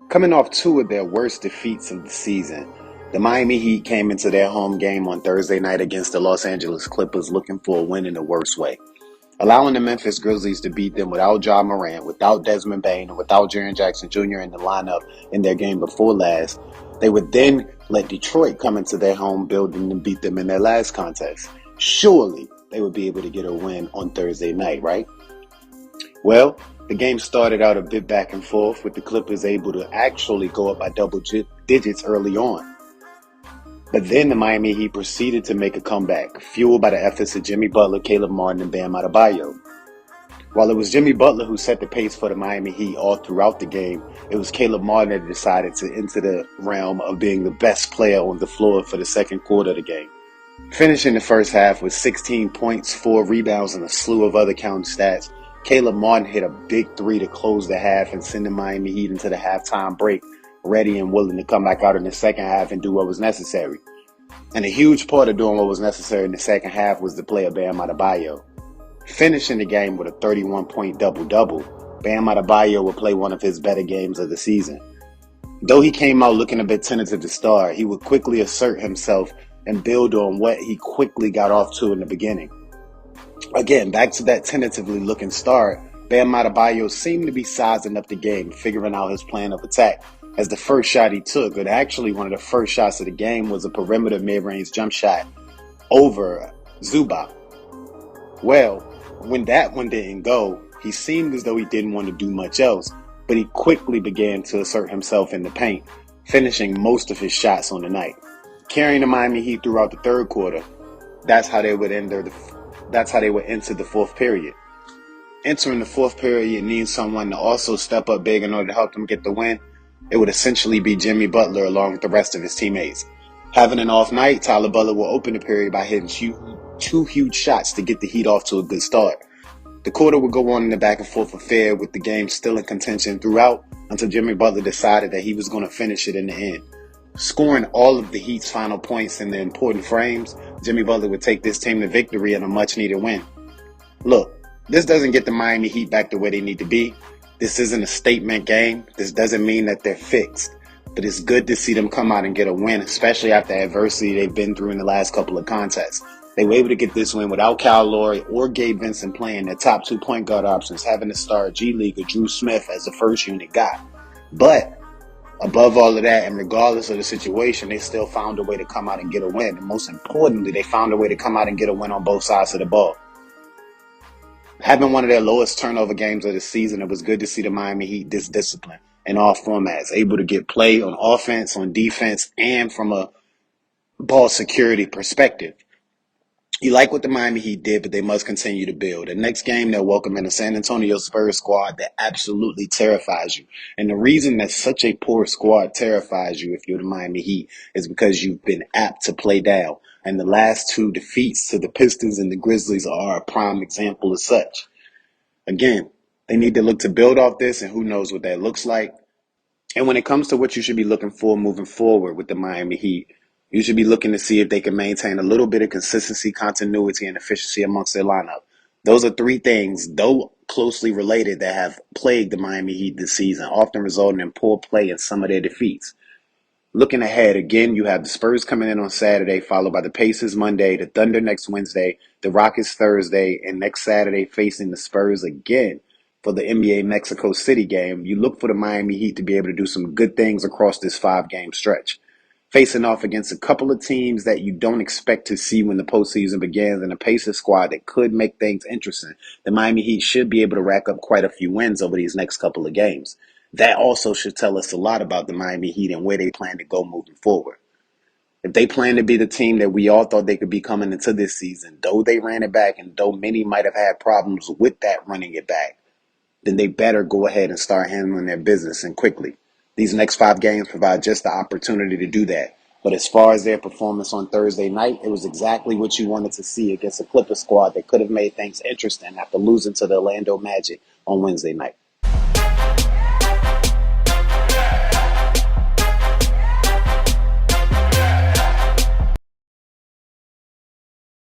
Coming off two of their worst defeats of the season, the Miami Heat came into their home game on Thursday night against the Los Angeles Clippers looking for a win in the worst way. Allowing the Memphis Grizzlies to beat them without Ja Morant, without Desmond Bane, and without Jaren Jackson Jr. in the lineup in their game before last, they would then let Detroit come into their home building and beat them in their last contest. Surely they would be able to get a win on Thursday night, right? Well, the game started out a bit back and forth, with the Clippers able to actually go up by double digits early on. But then the Miami Heat proceeded to make a comeback, fueled by the efforts of Jimmy Butler, Caleb Martin, and Bam Adebayo. While it was Jimmy Butler who set the pace for the Miami Heat all throughout the game, it was Caleb Martin that decided to enter the realm of being the best player on the floor for the second quarter of the game. Finishing the first half with 16 points, 4 rebounds, and a slew of other counting stats, Caleb Martin hit a big three to close the half and send the Miami Heat into the halftime break, ready and willing to come back out in the second half and do what was necessary. And a huge part of doing what was necessary in the second half was the play of Bam Adebayo. Finishing the game with a 31-point double-double, Bam Adebayo would play one of his better games of the season. Though he came out looking a bit tentative to start, he would quickly assert himself and build on what he quickly got off to in the beginning. Again, back to that tentatively looking start, Bam Adebayo seemed to be sizing up the game, figuring out his plan of attack, as the first shot he took, and actually one of the first shots of the game, was a perimeter mid-range jump shot over Zubac. Well, when that one didn't go, he seemed as though he didn't want to do much else, but he quickly began to assert himself in the paint, finishing most of his shots on the night. Carrying the Miami Heat throughout the third quarter, that's how they would enter the fourth period. Entering the fourth period needs someone to also step up big in order to help them get the win. It would essentially be Jimmy Butler along with the rest of his teammates. Having an off night, Tyler Butler will open the period by hitting two huge shots to get the Heat off to a good start. The quarter would go on in the back and forth affair, with the game still in contention throughout until Jimmy Butler decided that he was going to finish it in the end. Scoring all of the Heat's final points in the important frames, Jimmy Butler would take this team to victory and a much-needed win. Look, this doesn't get the Miami Heat back to where they need to be. This isn't a statement game. This doesn't mean that they're fixed. But it's good to see them come out and get a win, especially after adversity they've been through in the last couple of contests. They were able to get this win without Kyle Lowry or Gabe Vincent playing their top 2 point guard options, having to start G League or Drew Smith as the first unit guy. But above all of that, and regardless of the situation, they still found a way to come out and get a win. And most importantly, they found a way to come out and get a win on both sides of the ball. Having one of their lowest turnover games of the season, it was good to see the Miami Heat this discipline in all formats, able to get play on offense, on defense, and from a ball security perspective. You like what the Miami Heat did, but they must continue to build. The next game, they'll welcome in a San Antonio Spurs squad that absolutely terrifies you. And the reason that such a poor squad terrifies you if you're the Miami Heat is because you've been apt to play down. And the last 2 defeats to the Pistons and the Grizzlies are a prime example of such. Again, they need to look to build off this, and who knows what that looks like. And when it comes to what you should be looking for moving forward with the Miami Heat, you should be looking to see if they can maintain a little bit of consistency, continuity, and efficiency amongst their lineup. Those are 3 things, though closely related, that have plagued the Miami Heat this season, often resulting in poor play in some of their defeats. Looking ahead, again, you have the Spurs coming in on Saturday, followed by the Pacers Monday, the Thunder next Wednesday, the Rockets Thursday, and next Saturday facing the Spurs again for the NBA Mexico City game. You look for the Miami Heat to be able to do some good things across this 5-game stretch, facing off against a couple of teams that you don't expect to see when the postseason begins, and a Pacers squad that could make things interesting. The Miami Heat should be able to rack up quite a few wins over these next couple of games. That also should tell us a lot about the Miami Heat and where they plan to go moving forward. If they plan to be the team that we all thought they could be coming into this season, though they ran it back and though many might have had problems with that running it back, then they better go ahead and start handling their business, and quickly. These next 5 games provide just the opportunity to do that. But as far as their performance on Thursday night, it was exactly what you wanted to see against a Clippers squad that could have made things interesting after losing to the Orlando Magic on Wednesday night.